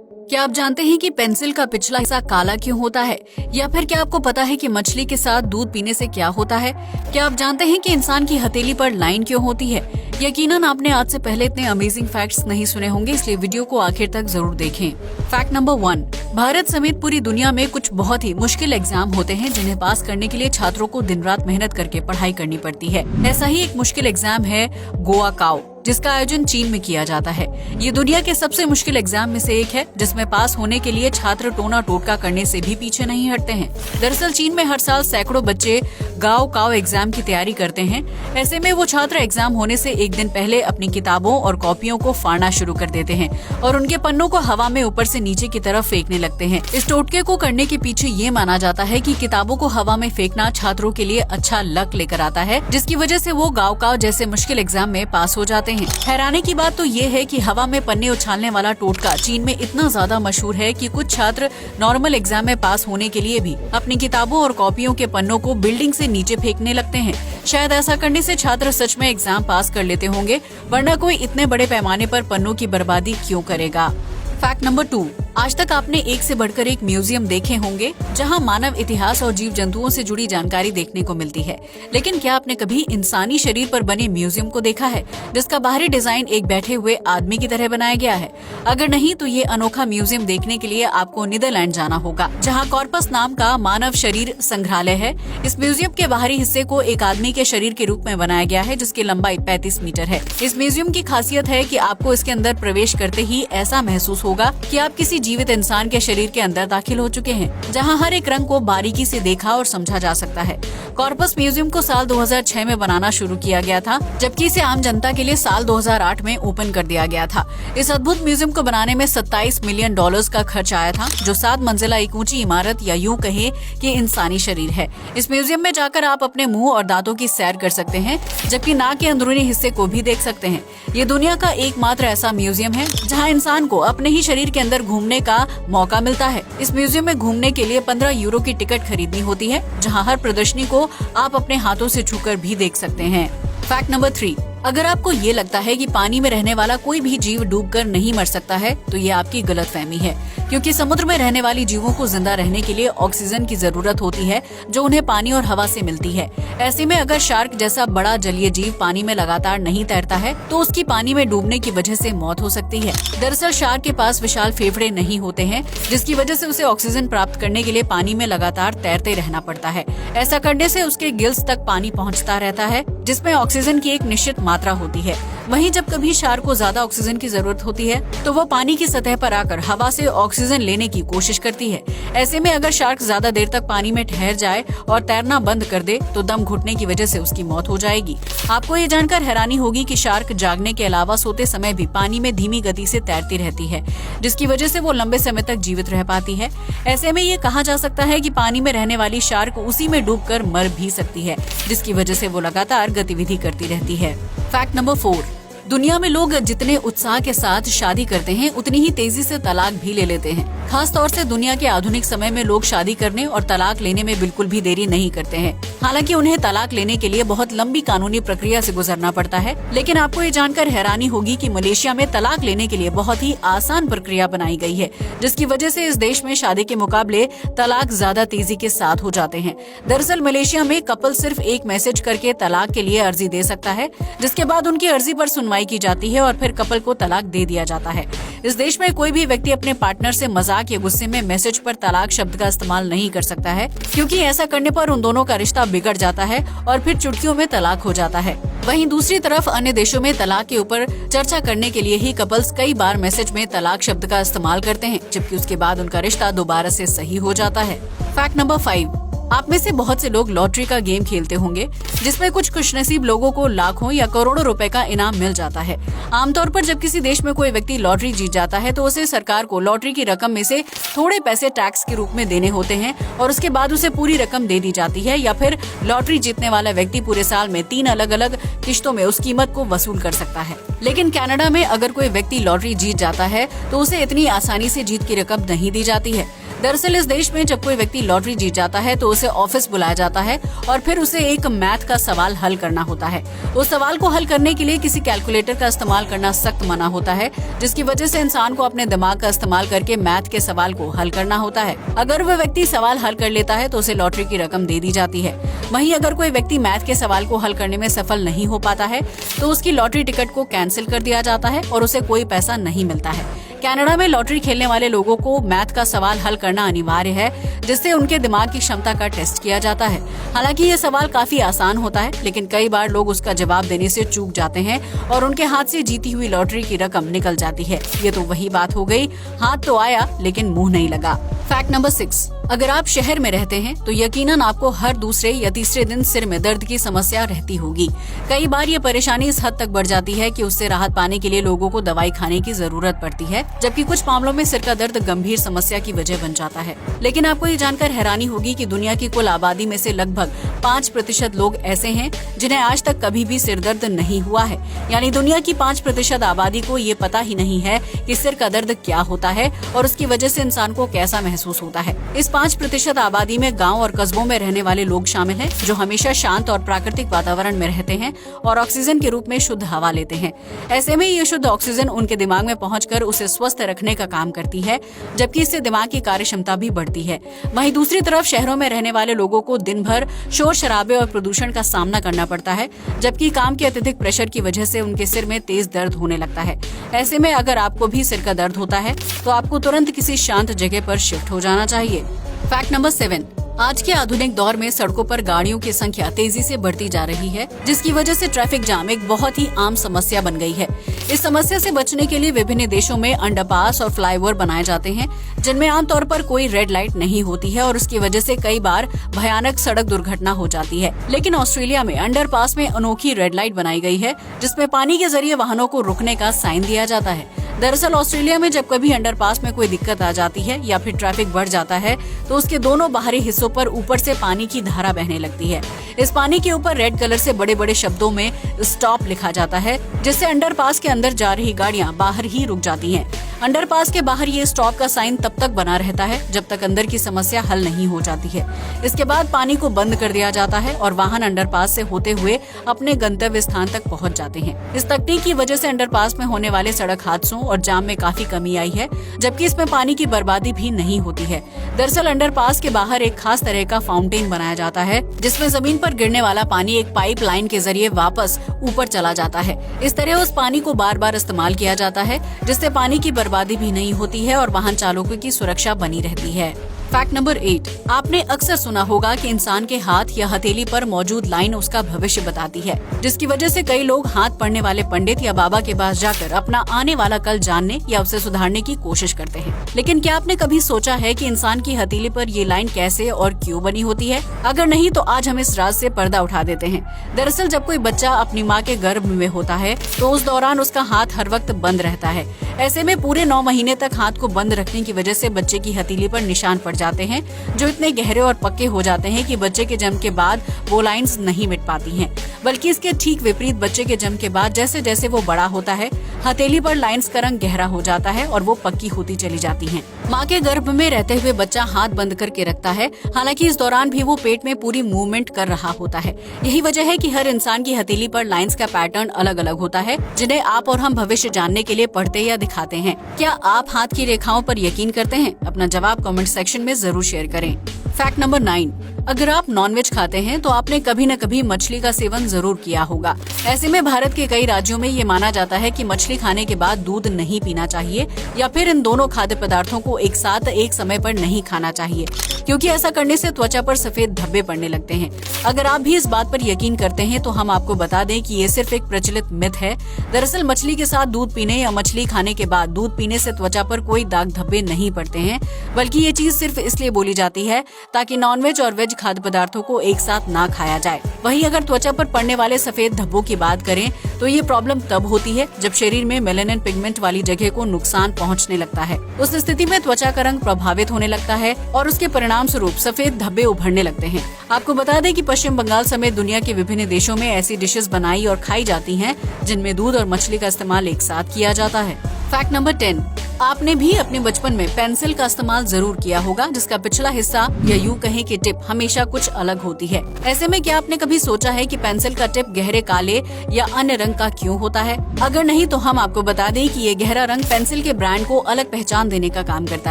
क्या आप जानते हैं कि पेंसिल का पिछला हिस्सा काला क्यों होता है? या फिर क्या आपको पता है कि मछली के साथ दूध पीने से क्या होता है? क्या आप जानते हैं कि इंसान की हथेली पर लाइन क्यों होती है? यकीनन आपने आज से पहले इतने अमेजिंग फैक्ट्स नहीं सुने होंगे, इसलिए वीडियो को आखिर तक जरूर देखें। फैक्ट नंबर 1, भारत समेत पूरी दुनिया में कुछ बहुत ही मुश्किल एग्जाम होते हैं जिन्हें पास करने के लिए छात्रों को दिन रात मेहनत करके पढ़ाई करनी पड़ती है। ऐसा ही एक मुश्किल एग्जाम है गोवा काओ, जिसका आयोजन चीन में किया जाता है। ये दुनिया के सबसे मुश्किल एग्जाम में से एक है, जिसमें पास होने के लिए छात्र टोना टोटका करने से भी पीछे नहीं हटते हैं। दरअसल चीन में हर साल सैकड़ों बच्चे गाओ काओ एग्जाम की तैयारी करते हैं। ऐसे में वो छात्र एग्जाम होने से एक दिन पहले अपनी किताबों और कॉपियों को फाड़ना शुरू कर देते हैं और उनके पन्नों को हवा में ऊपर से नीचे की तरफ फेंकने लगते हैं। इस टोटके को करने के पीछे ये माना जाता है कि किताबों को हवा में फेंकना छात्रों के लिए अच्छा लक लेकर आता है, जिसकी वजह से वो गाओ काओ जैसे मुश्किल एग्जाम में पास हो जाते हैं। हैरानी की बात तो ये है कि हवा में पन्ने उछालने वाला टोटका चीन में इतना ज्यादा मशहूर है कि कुछ छात्र नॉर्मल एग्जाम में पास होने के लिए भी अपनी किताबों और कॉपियों के पन्नों को बिल्डिंग से नीचे फेंकने लगते हैं। शायद ऐसा करने से छात्र सच में एग्जाम पास कर लेते होंगे, वरना कोई इतने बड़े पैमाने पर पन्नों की बर्बादी क्यों करेगा। फैक्ट नंबर 2, आज तक आपने एक से बढ़कर एक म्यूजियम देखे होंगे जहां मानव इतिहास और जीव जंतुओं से जुड़ी जानकारी देखने को मिलती है, लेकिन क्या आपने कभी इंसानी शरीर पर बने म्यूजियम को देखा है जिसका बाहरी डिजाइन एक बैठे हुए आदमी की तरह बनाया गया है? अगर नहीं तो ये अनोखा म्यूजियम देखने के लिए आपको नीदरलैंड जाना होगा, जहाँ कॉर्पस नाम का मानव शरीर संग्रहालय है। इस म्यूजियम के बाहरी हिस्से को एक आदमी के शरीर के रूप में बनाया गया है, जिसकी लंबाई 35 मीटर है। इस म्यूजियम की खासियत है कि आपको इसके अंदर प्रवेश करते ही ऐसा महसूस होगा कि आप किसी जीवित इंसान के शरीर के अंदर दाखिल हो चुके हैं, जहां हर एक रंग को बारीकी से देखा और समझा जा सकता है। कॉर्पस म्यूजियम को साल 2006 में बनाना शुरू किया गया था, जबकि इसे आम जनता के लिए साल 2008 में ओपन कर दिया गया था। इस अद्भुत म्यूजियम को बनाने में $27 मिलियन का खर्च आया था, जो 7 मंजिला एक ऊंची इमारत या यूं कहे कि इंसानी शरीर है। इस म्यूजियम में जाकर आप अपने मुंह और दांतों की सैर कर सकते हैं, जबकि नाक के अंदरूनी हिस्से को भी देख सकते हैं। ये दुनिया का एकमात्र ऐसा म्यूजियम है जहाँ इंसान को अपने ही शरीर के अंदर घूमने का मौका मिलता है। इस म्यूजियम में घूमने के लिए 15 यूरो की टिकट खरीदनी होती है, जहां हर प्रदर्शनी को आप अपने हाथों से छूकर भी देख सकते हैं। फैक्ट नंबर 3, अगर आपको ये लगता है कि पानी में रहने वाला कोई भी जीव डूबकर नहीं मर सकता है, तो ये आपकी गलतफहमी है, क्योंकि समुद्र में रहने वाली जीवों को जिंदा रहने के लिए ऑक्सीजन की जरूरत होती है, जो उन्हें पानी और हवा से मिलती है। ऐसे में अगर शार्क जैसा बड़ा जलीय जीव पानी में लगातार नहीं तैरता है, तो उसकी पानी में डूबने की वजह से मौत हो सकती है। दरअसल शार्क के पास विशाल फेफड़े नहीं होते हैं, जिसकी वजह से उसे ऑक्सीजन प्राप्त करने के लिए पानी में लगातार तैरते रहना पड़ता है। ऐसा करने से उसके गिल्स तक पानी पहुँचता रहता है, जिसमें ऑक्सीजन की एक निश्चित मात्रा होती है। वहीं जब कभी शार्क को ज्यादा ऑक्सीजन की जरूरत होती है, तो वो पानी की सतह पर आकर हवा से ऑक्सीजन लेने की कोशिश करती है। ऐसे में अगर शार्क ज्यादा देर तक पानी में ठहर जाए और तैरना बंद कर दे, तो दम घुटने की वजह से उसकी मौत हो जाएगी। आपको ये जानकर हैरानी होगी कि शार्क जागने के अलावा सोते समय भी पानी में धीमी गति से तैरती रहती है, जिसकी वजह से वो लंबे समय तक जीवित रह पाती है। ऐसे में ये कहा जा सकता है कि पानी में रहने वाली शार्क उसी में डूबकर मर भी सकती है, जिसकी वजह से वो लगातार गतिविधि करती रहती है। फैक्ट नंबर 4, दुनिया में लोग जितने उत्साह के साथ शादी करते हैं, उतनी ही तेजी से तलाक भी ले लेते हैं। खास तौर से दुनिया के आधुनिक समय में लोग शादी करने और तलाक लेने में बिल्कुल भी देरी नहीं करते हैं। हालांकि उन्हें तलाक लेने के लिए बहुत लंबी कानूनी प्रक्रिया से गुजरना पड़ता है, लेकिन आपको ये जानकर हैरानी होगी कि मलेशिया में तलाक लेने के लिए बहुत ही आसान प्रक्रिया बनाई गई है, जिसकी वजह से इस देश में शादी के मुकाबले तलाक ज्यादा तेजी के साथ हो जाते हैं। दरअसल मलेशिया में कपल सिर्फ एक मैसेज करके तलाक के लिए अर्जी दे सकता है, जिसके बाद उनकी अर्जी पर सुनवाई की जाती है और फिर कपल को तलाक दे दिया जाता है। इस देश में कोई भी व्यक्ति अपने पार्टनर से मजाक या गुस्से में मैसेज पर तलाक शब्द का इस्तेमाल नहीं कर सकता है, क्योंकि ऐसा करने पर उन दोनों का रिश्ता बिगड़ जाता है और फिर चुटकियों में तलाक हो जाता है। वहीं दूसरी तरफ अन्य देशों में तलाक के ऊपर चर्चा करने के लिए ही कपल्स कई बार मैसेज में तलाक शब्द का इस्तेमाल करते हैं, जबकि उसके बाद उनका रिश्ता दोबारा से सही हो जाता है। फैक्ट नंबर 5, आप में से बहुत से लोग लॉटरी का गेम खेलते होंगे, जिसमें कुछ खुशनसीब लोगों को लाखों या करोड़ों रुपए का इनाम मिल जाता है। आमतौर पर जब किसी देश में कोई व्यक्ति लॉटरी जीत जाता है, तो उसे सरकार को लॉटरी की रकम में से थोड़े पैसे टैक्स के रूप में देने होते हैं और उसके बाद उसे पूरी रकम दे दी जाती है, या फिर लॉटरी जीतने वाला व्यक्ति पूरे साल में 3 अलग अलग किश्तों में उस कीमत को वसूल कर सकता है। लेकिन कनाडा में अगर कोई व्यक्ति लॉटरी जीत जाता है, तो उसे इतनी आसानी से जीत की रकम नहीं दी जाती है। दरअसल इस देश में जब कोई व्यक्ति लॉटरी जीत जाता है तो उसे ऑफिस बुलाया जाता है और फिर उसे एक मैथ का सवाल हल करना होता है। उस सवाल को हल करने के लिए किसी कैलकुलेटर का इस्तेमाल करना सख्त मना होता है, जिसकी वजह से इंसान को अपने दिमाग का इस्तेमाल करके मैथ के सवाल को हल करना होता है। अगर वह व्यक्ति सवाल हल कर लेता है तो उसे लॉटरी की रकम दे दी जाती है। वहीं अगर कोई व्यक्ति मैथ के सवाल को हल करने में सफल नहीं हो पाता है तो उसकी लॉटरी टिकट को कैंसिल कर दिया जाता है और उसे कोई पैसा नहीं मिलता है। कनाडा में लॉटरी खेलने वाले लोगों को मैथ का सवाल हल करना अनिवार्य है, जिससे उनके दिमाग की क्षमता का टेस्ट किया जाता है। हालांकि ये सवाल काफी आसान होता है, लेकिन कई बार लोग उसका जवाब देने से चूक जाते हैं और उनके हाथ से जीती हुई लॉटरी की रकम निकल जाती है। ये तो वही बात हो गई, हाथ तो आया लेकिन मुंह नहीं लगा। फैक्ट नंबर 6, अगर आप शहर में रहते हैं तो यकीनन आपको हर दूसरे या तीसरे दिन सिर में दर्द की समस्या रहती होगी। कई बार ये परेशानी इस हद तक बढ़ जाती है कि उससे राहत पाने के लिए लोगों को दवाई खाने की जरूरत पड़ती है, जबकि कुछ मामलों में सिर का दर्द गंभीर समस्या की वजह बन जाता है। लेकिन आपको ये जानकर हैरानी होगी कि दुनिया की कुल आबादी में से लगभग 5% लोग ऐसे हैं जिन्हें आज तक कभी भी सिर दर्द नहीं हुआ है। यानी दुनिया की 5% आबादी को ये पता ही नहीं है कि सिर का दर्द क्या होता है और उसकी वजह से इंसान को कैसा महसूस होता है। इस 5% आबादी में गांव और कस्बों में रहने वाले लोग शामिल हैं, जो हमेशा शांत और प्राकृतिक वातावरण में रहते हैं और ऑक्सीजन के रूप में शुद्ध हवा लेते हैं। ऐसे में ये शुद्ध ऑक्सीजन उनके दिमाग में पहुंचकर उसे स्वस्थ रखने का काम करती है, जबकि इससे दिमाग की कार्य क्षमता भी बढ़ती है। वहीं दूसरी तरफ शहरों में रहने वाले लोगों को दिन भर शोर शराबे और प्रदूषण का सामना करना पड़ता है, जबकि काम के अत्यधिक प्रेशर की वजह से उनके सिर में तेज दर्द होने लगता है। ऐसे में अगर आपको भी सिर का दर्द होता है तो आपको तुरंत किसी शांत जगह पर शिफ्ट हो जाना चाहिए। फैक्ट नंबर 7, आज के आधुनिक दौर में सड़कों पर गाड़ियों की संख्या तेजी से बढ़ती जा रही है, जिसकी वजह से ट्रैफिक जाम एक बहुत ही आम समस्या बन गई है। इस समस्या से बचने के लिए विभिन्न देशों में अंडरपास और फ्लाईओवर बनाए जाते हैं, जिनमें आमतौर पर कोई रेड लाइट नहीं होती है और उसकी वजह से कई बार भयानक सड़क दुर्घटना हो जाती है। लेकिन ऑस्ट्रेलिया में अंडरपास में अनोखी रेड लाइट बनाई गई है, जिसमें पानी के जरिए वाहनों को रुकने का साइन दिया जाता है। दरअसल ऑस्ट्रेलिया में जब कभी अंडरपास में कोई दिक्कत आ जाती है या फिर ट्रैफिक बढ़ जाता है तो उसके दोनों बाहरी हिस्सों पर ऊपर से पानी की धारा बहने लगती है। इस पानी के ऊपर रेड कलर से बड़े बड़े शब्दों में स्टॉप लिखा जाता है, जिससे अंडरपास के अंदर जा रही गाड़ियां बाहर ही रुक जाती हैं। अंडरपास के बाहर ये स्टॉप का साइन तब तक बना रहता है जब तक अंदर की समस्या हल नहीं हो जाती है। इसके बाद पानी को बंद कर दिया जाता है और वाहन अंडरपास से होते हुए अपने गंतव्य स्थान तक पहुंच जाते हैं। इस तकनीक की वजह से अंडरपास में होने वाले सड़क हादसों और जाम में काफी कमी आई है, जबकि इसमें पानी की बर्बादी भी नहीं होती है। दरअसल अंडरपास के बाहर एक खास तरह का फाउंटेन बनाया जाता है, जिसमें जमीन पर गिरने वाला पानी एक पाइप लाइन के जरिए वापस ऊपर चला जाता है। इस तरह उस पानी को बार बार इस्तेमाल किया जाता है, जिससे पानी की बर्बादी भी नहीं होती है और वाहन चालकों की सुरक्षा बनी रहती है। फैक्ट नंबर 8, आपने अक्सर सुना होगा कि इंसान के हाथ या हथेली पर मौजूद लाइन उसका भविष्य बताती है, जिसकी वजह से कई लोग हाथ पढ़ने वाले पंडित या बाबा के पास जाकर अपना आने वाला कल जानने या उसे सुधारने की कोशिश करते हैं। लेकिन क्या आपने कभी सोचा है कि इंसान की हथेली पर ये लाइन कैसे और क्यों बनी होती है? अगर नहीं तो आज हम इस राज से पर्दा उठा देते हैं। दरअसल जब कोई बच्चा अपनी माँ के गर्भ में होता है तो उस दौरान उसका हाथ हर वक्त बंद रहता है। ऐसे में पूरे 9 महीने तक हाथ को बंद रखने की वजह से बच्चे की हथेली पर निशान पड़ जाते हैं, जो इतने गहरे और पक्के हो जाते हैं कि बच्चे के जन्म के बाद वो लाइंस नहीं मिट पाती हैं। बल्कि इसके ठीक विपरीत बच्चे के जन्म के बाद जैसे जैसे वो बड़ा होता है, हथेली पर लाइंस का रंग गहरा हो जाता है और वो पक्की होती चली जाती हैं। माँ के गर्भ में रहते हुए बच्चा हाथ बंद करके रखता है, हालांकि इस दौरान भी वो पेट में पूरी मूवमेंट कर रहा होता है। यही वजह है कि हर इंसान की हथेली पर लाइंस का पैटर्न अलग अलग होता है, जिन्हें आप और हम भविष्य जानने के लिए पढ़ते या दिखाते हैं। क्या आप हाथ की रेखाओं पर यकीन करते हैं? अपना जवाब कमेंट सेक्शन में जरूर शेयर करें। फैक्ट नंबर 9, अगर आप नॉनवेज खाते हैं तो आपने कभी न कभी मछली का सेवन जरूर किया होगा। ऐसे में भारत के कई राज्यों में ये माना जाता है कि मछली खाने के बाद दूध नहीं पीना चाहिए या फिर इन दोनों खाद्य पदार्थों को एक साथ एक समय पर नहीं खाना चाहिए, क्योंकि ऐसा करने से त्वचा पर सफेद धब्बे पड़ने लगते हैं। अगर आप भी इस बात पर यकीन करते हैं तो हम आपको बता दें कि ये सिर्फ एक प्रचलित मिथ है। दरअसल मछली के साथ दूध पीने या मछली खाने के बाद दूध पीने से त्वचा पर कोई दाग धब्बे नहीं पड़ते हैं, बल्कि ये चीज सिर्फ इसलिए बोली जाती है ताकि नॉनवेज और वेज खाद्य पदार्थों को एक साथ ना खाया जाए। वहीं अगर त्वचा पर पड़ने वाले सफेद धब्बों की बात करें तो ये प्रॉब्लम तब होती है जब शरीर में मेलानिन पिगमेंट वाली जगह को नुकसान पहुंचने लगता है। उस स्थिति में त्वचा का रंग प्रभावित होने लगता है और उसके परिणाम स्वरूप सफेद धब्बे उभरने लगते हैं। आपको बता दें कि पश्चिम बंगाल समेत दुनिया के विभिन्न देशों में ऐसी डिशेस बनाई और खाई जाती हैं जिनमें दूध और मछली का इस्तेमाल एक साथ किया जाता है। फैक्ट नंबर 10, आपने भी अपने बचपन में पेंसिल का इस्तेमाल जरूर किया होगा, जिसका पिछला हिस्सा या यूं कहें कि टिप हमेशा कुछ अलग होती है। ऐसे में क्या आपने कभी सोचा है कि पेंसिल का टिप गहरे काले या अन्य रंग का क्यों होता है? अगर नहीं तो हम आपको बता दें कि ये गहरा रंग पेंसिल के ब्रांड को अलग पहचान देने का काम करता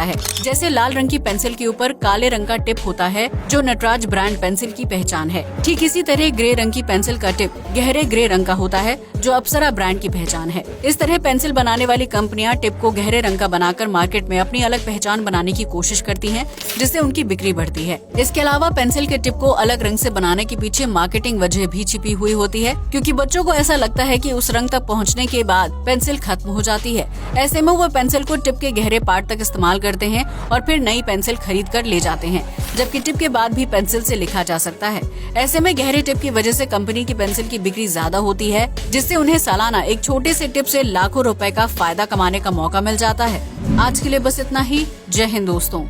है। जैसे लाल रंग की पेंसिल के ऊपर काले रंग का टिप होता है, जो नटराज ब्रांड पेंसिल की पहचान है। ठीक इसी तरह ग्रे रंग की पेंसिल का टिप गहरे ग्रे रंग का होता है, जो अप्सरा ब्रांड की पहचान है। इस तरह पेंसिल बनाने वाली कंपनियां टिप को गहरे रंग का बनाकर मार्केट में अपनी अलग पहचान बनाने की कोशिश करती हैं, जिससे उनकी बिक्री बढ़ती है। इसके अलावा पेंसिल के टिप को अलग रंग से बनाने के पीछे मार्केटिंग वजह भी छिपी हुई होती है, क्योंकि बच्चों को ऐसा लगता है कि उस रंग तक पहुंचने के बाद पेंसिल खत्म हो जाती है। ऐसे में वो पेंसिल को टिप के गहरे पार्ट तक इस्तेमाल करते हैं और फिर नई पेंसिल खरीद कर ले जाते हैं, जबकि टिप के बाद भी पेंसिल से लिखा जा सकता है। ऐसे में गहरे टिप की वजह से कंपनी की पेंसिल की बिक्री ज्यादा होती है, जिससे उन्हें सालाना एक छोटे से टिप से लाखों रुपए का फायदा कमाने का मौका मिल जाता है। आज के लिए बस इतना ही। जय हिंद दोस्तों।